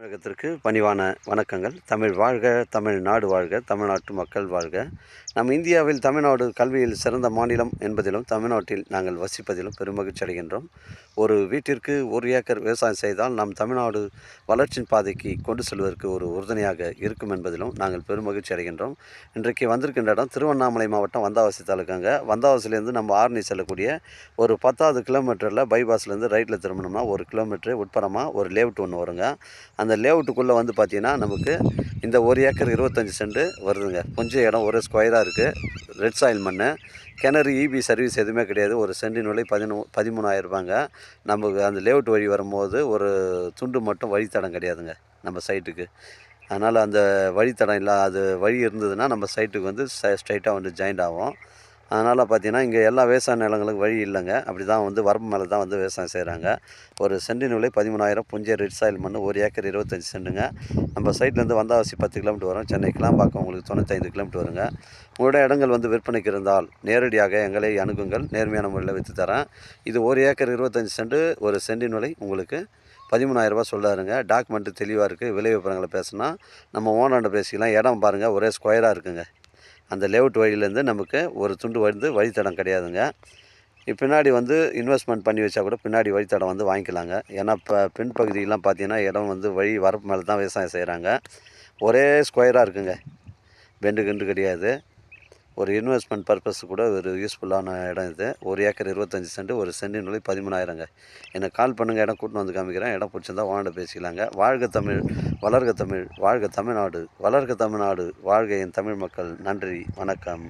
தமிழகத்திற்கு பணிவான வணக்கங்கள். தமிழ் வாழ்க, தமிழ்நாடு வாழ்க, தமிழ்நாட்டு மக்கள் வாழ்க. நம் இந்தியாவில் தமிழ்நாடு கல்வியில் சிறந்த மாநிலம் என்பதிலும் தமிழ்நாட்டில் நாங்கள் வசிப்பதிலும் பெருமகிழ்ச்சி அடைகின்றோம். ஒரு வீட்டிற்கு 1 ஏக்கர் விவசாயம் செய்தால் நம் தமிழ்நாடு வளர்ச்சியின் பாதைக்கு கொண்டு செல்வதற்கு ஒரு உறுதுணையாக இருக்கும் என்பதிலும் நாங்கள் பெருமகிழ்ச்சி அடைகின்றோம். இன்றைக்கு வந்திருக்கின்ற இடம் திருவண்ணாமலை மாவட்டம் வந்தாவசி தாலுக்காங்க. வந்தாவசிலேருந்து நம்ம ஆரணி செல்லக்கூடிய ஒரு 10வது கிலோமீட்டரில் பைபாஸ்லேருந்து ரைட்டில் திரும்பினோம்னா 1 கிலோமீட்டரு உட்புறமாக ஒரு லேஅவுட் ஒன்று வருங்க. அந்த லேஅவுட்டுக்குள்ளே வந்து பார்த்திங்கன்னா நமக்கு இந்த 1 ஏக்கர் 25 சென்ட் வருதுங்க. கொஞ்சம் இடம் ஒரே ஸ்கொயராக இருக்குது. ரெட் சாயில் மண், கிணறு, இபி சர்வீஸ் எதுவுமே கிடையாது. ஒரு சென்டின் விலை 13,000 ரூபாங்க. நமக்கு அந்த லேஅவுட் வழி வரும்போது ஒரு துண்டு மட்டும் வழித்தடம் கிடையாதுங்க நம்ம சைட்டுக்கு. அதனால் அந்த வழித்தடம் இல்லை, அது வழி இருந்ததுன்னா நம்ம சைட்டுக்கு வந்து ஸ்ட்ரைட்டாக வந்து ஜாயிண்ட் ஆகும். அதனால் பார்த்திங்கன்னா இங்கே எல்லா விவசாய நிலங்களுக்கு வழி இல்லைங்க. அப்படி தான் வந்து வரப்பு மேலே தான் வந்து விவசாயம் செய்கிறாங்க. ஒரு சென்டின் விலை 13,000, புஞ்சை ரெட் சாயில் மண், 1 ஏக்கர் 25 சென்ட்டுங்க. நம்ம சைட்லேருந்து வந்தாவாசி 10 கிலோமீட்டர் வரும். சென்னை கிளாம்பாக்கம் உங்களுக்கு 95 கிலோமீட்டர் வருங்க. உங்களுடைய இடங்கள் வந்து விற்பனைக்கு இருந்தால் நேரடியாக எங்களை அணுகுங்கள். நேர்மையான முறையில் விற்று தரேன். இது 1 ஏக்கர் 25 சென்ட், ஒரு சென்டின் விலை உங்களுக்கு 13,000 ரூபா சொல்லாருங்க. டாக்குமெண்ட்டு தெளிவாக இருக்குது. விலை விவரங்களை பேசுனா நம்ம ஓனர்கிட்ட பேசிக்கலாம். இடம் பாருங்கள், ஒரே ஸ்கொயராக இருக்குங்க. அந்த லேஅவுட் வழியிலேருந்து நமக்கு ஒரு துண்டு வந்து வழித்தடம் கிடையாதுங்க. பின்னாடி வந்து இன்வெஸ்ட்மெண்ட் பண்ணி வச்சா கூட பின்னாடி வழித்தடம் வந்து வாங்கிக்கலாங்க. ஏன்னா இப்போ பின்பகுதியெலாம் பார்த்தீங்கன்னா இடம் வந்து வழி வரப்பு மேலே தான் விவசாயம் செய்கிறாங்க. ஒரே ஸ்கொயராக இருக்குங்க, பெண்டு கிண்டு கிடையாது. ஒரு இன்வெஸ்ட்மெண்ட் பர்பஸ் கூட ஒரு யூஸ்ஃபுல்லான இடம் இது. 1 ஏக்கர் 25 சென்ட், ஒரு சென்டின் விலை 13,000ங்க. எனக்கு கால் பண்ணுங்கள், இடம் கூட்டின்னு வந்து காமிக்கிறேன். இடம் பிடிச்சிருந்தா ஓனர்கிட்ட பேசிக்கலாங்க. வாழ்க தமிழ், வளர்க தமிழ், வாழ்க தமிழ்நாடு, வளர்க தமிழ்நாடு, வாழ்க என் தமிழ் மக்கள். நன்றி, வணக்கம்.